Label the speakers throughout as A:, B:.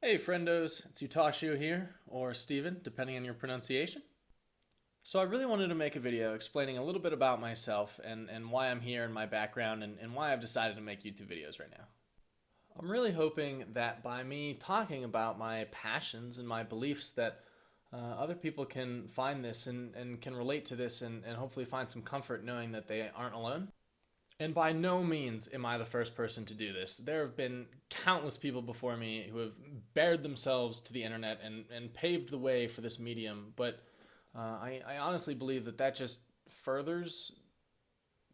A: Hey friendos, it's Utaushio here, or Steven, depending on your pronunciation. So I really wanted to make a video explaining a little bit about myself and why I'm here and my background and why I've decided to make YouTube videos right now. I'm really hoping that by me talking about my passions and my beliefs that other people can find this and can relate to this and hopefully find some comfort knowing that they aren't alone. And by no means am I the first person to do this. There have been countless people before me who have bared themselves to the internet and paved the way for this medium. But I honestly believe that that just furthers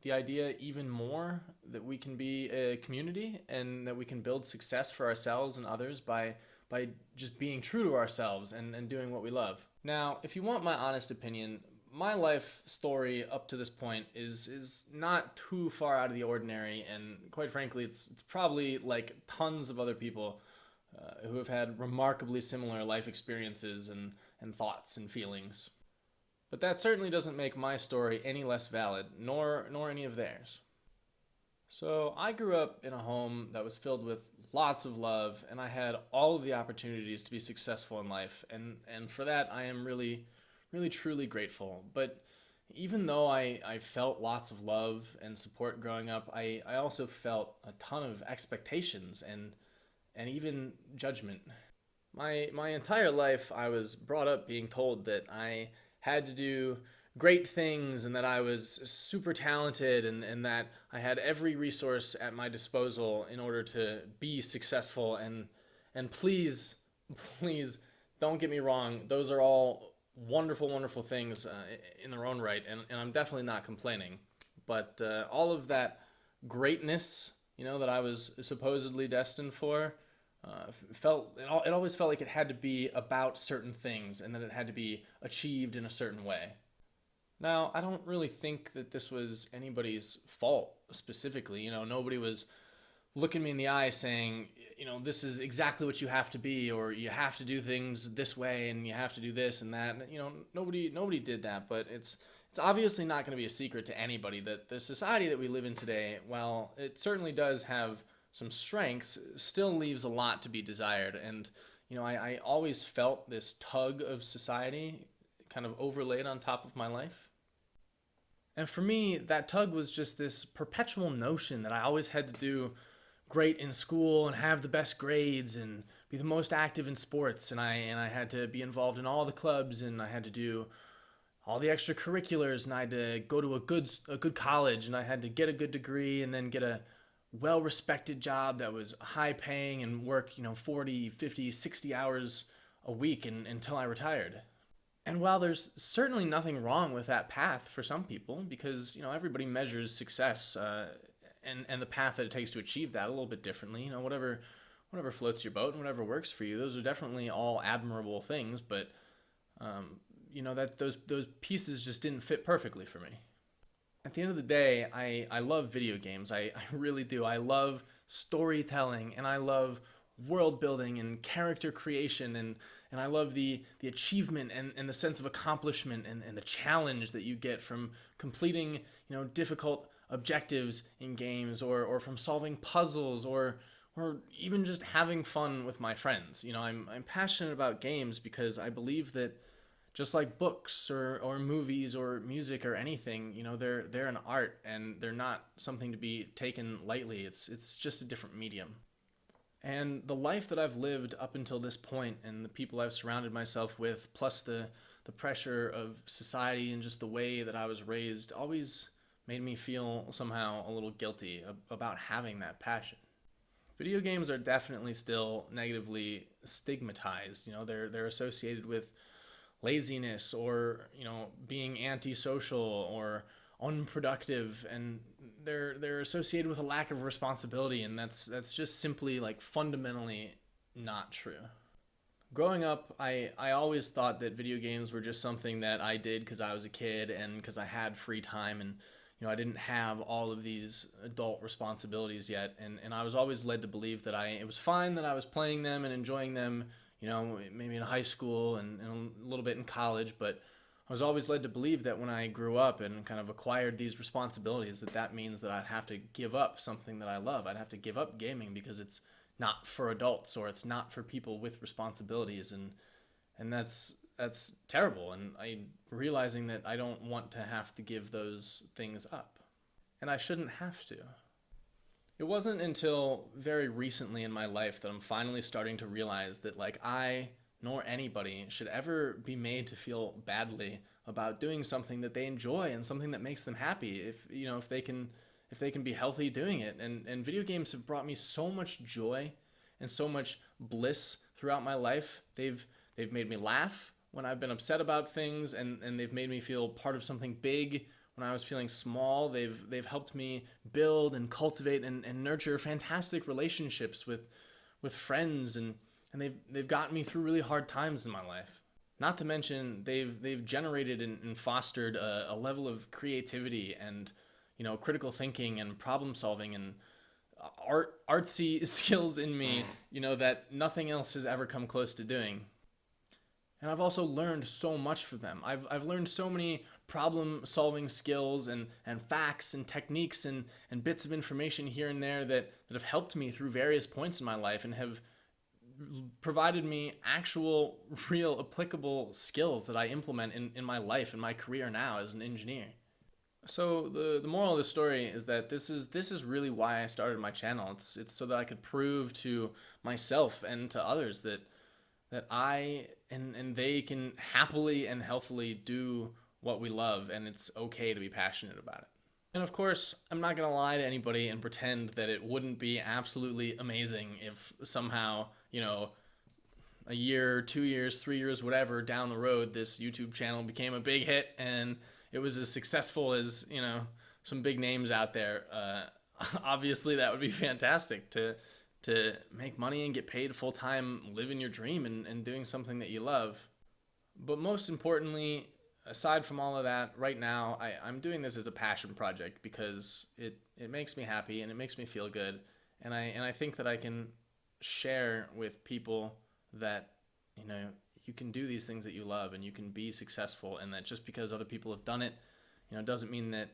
A: the idea even more that we can be a community and that we can build success for ourselves and others by just being true to ourselves and doing what we love. Now, if you want my honest opinion, my life story up to this point is not too far out of the ordinary, and quite frankly, it's probably like tons of other people who have had remarkably similar life experiences and thoughts and feelings. But that certainly doesn't make my story any less valid, nor any of theirs. So I grew up in a home that was filled with lots of love, and I had all of the opportunities to be successful in life, and for that I am really truly grateful. But even though I felt lots of love and support growing up, I also felt a ton of expectations and even judgment. My entire life I was brought up being told that I had to do great things and that I was super talented and that I had every resource at my disposal in order to be successful and please don't get me wrong, those are all wonderful things in their own right, and I'm definitely not complaining. But all of that greatness, that I was supposedly destined for, it always felt like it had to be about certain things and that it had to be achieved in a certain way. Now, I don't really think that this was anybody's fault specifically. Nobody was looking me in the eye saying, this is exactly what you have to be, or you have to do things this way, and you have to do this and that. Nobody did that, but it's obviously not going to be a secret to anybody that the society that we live in today, while it certainly does have some strengths, still leaves a lot to be desired. And I always felt this tug of society kind of overlaid on top of my life. And for me, that tug was just this perpetual notion that I always had to do great in school and have the best grades and be the most active in sports, and I had to be involved in all the clubs, and I had to do all the extracurriculars, and I had to go to a good college, and I had to get a good degree and then get a well-respected job that was high paying and work 40, 50, 60 hours a week until I retired. And while there's certainly nothing wrong with that path for some people, because everybody measures success and the path that it takes to achieve that a little bit differently. Whatever floats your boat and whatever works for you. Those are definitely all admirable things, but that those pieces just didn't fit perfectly for me. At the end of the day, I love video games. I really do. I love storytelling, and I love world building and character creation, and I love the achievement and the sense of accomplishment and the challenge that you get from completing difficult objectives in games, or from solving puzzles, or even just having fun with my friends. I'm passionate about games because I believe that just like books or movies or music or anything, they're an art, and they're not something to be taken lightly. It's just a different medium. And the life that I've lived up until this point and the people I've surrounded myself with, plus the pressure of society and just the way that I was raised, always made me feel somehow a little guilty about having that passion. Video games are definitely still negatively stigmatized. They're associated with laziness, or being antisocial or unproductive, and they're associated with a lack of responsibility, and that's just simply like fundamentally not true. Growing up, I always thought that video games were just something that I did because I was a kid and because I had free time, and I didn't have all of these adult responsibilities yet, and I was always led to believe that it was fine that I was playing them and enjoying them, maybe in high school and a little bit in college, but I was always led to believe that when I grew up and kind of acquired these responsibilities, that means that I'd have to give up something that I love. I'd have to give up gaming because it's not for adults, or it's not for people with responsibilities, and that's terrible. And I'm realizing that I don't want to have to give those things up, and I shouldn't have to. It wasn't until very recently in my life that I'm finally starting to realize that like I nor anybody should ever be made to feel badly about doing something that they enjoy and something that makes them happy, if they can be healthy doing it. And video games have brought me so much joy and so much bliss throughout my life. They've made me laugh when I've been upset about things, and they've made me feel part of something big when I was feeling small. They've helped me build and cultivate and nurture fantastic relationships with friends, and they've gotten me through really hard times in my life. Not to mention they've generated and fostered a level of creativity and critical thinking and problem solving and artsy skills in me, that nothing else has ever come close to doing. And I've also learned so much from them. I've learned so many problem solving skills and facts and techniques and bits of information here and there that have helped me through various points in my life and have provided me actual, real, applicable skills that I implement in my life and my career now as an engineer. So the moral of the story is that this is really why I started my channel. It's so that I could prove to myself and to others that I and they can happily and healthily do what we love, and it's okay to be passionate about it. And of course, I'm not gonna lie to anybody and pretend that it wouldn't be absolutely amazing if somehow, a year, 2 years, 3 years, whatever down the road, this YouTube channel became a big hit and it was as successful as, some big names out there. Obviously that would be fantastic to make money and get paid full time, living your dream and doing something that you love. But most importantly, aside from all of that, right now I'm doing this as a passion project because it makes me happy and it makes me feel good, and I think that I can share with people that you can do these things that you love and you can be successful, and that just because other people have done it, doesn't mean that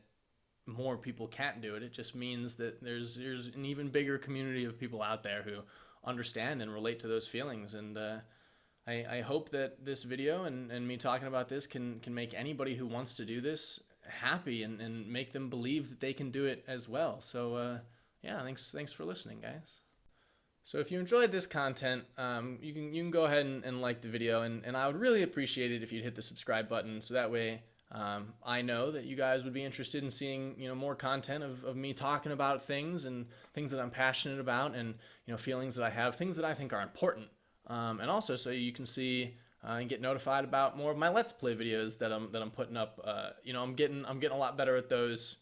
A: more people can't do it. It just means that there's an even bigger community of people out there who understand and relate to those feelings. And I hope that this video and me talking about this can make anybody who wants to do this happy and make them believe that they can do it as well. So yeah, thanks for listening, guys. So if you enjoyed this content, you can go ahead and like the video, and I would really appreciate it if you'd hit the subscribe button, so that way I know that you guys would be interested in seeing more content of me talking about things and things that I'm passionate about, and feelings that I have, things that I think are important, and also so you can see and get notified about more of my Let's Play videos that I'm putting up. I'm getting a lot better at those.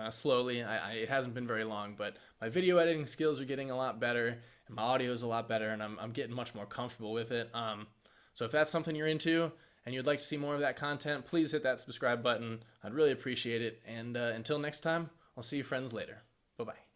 A: Slowly. It hasn't been very long, but my video editing skills are getting a lot better, and my audio is a lot better, and I'm getting much more comfortable with it. So if that's something you're into and you'd like to see more of that content, please hit that subscribe button. I'd really appreciate it. And until next time, I'll see you friends later. Bye-bye.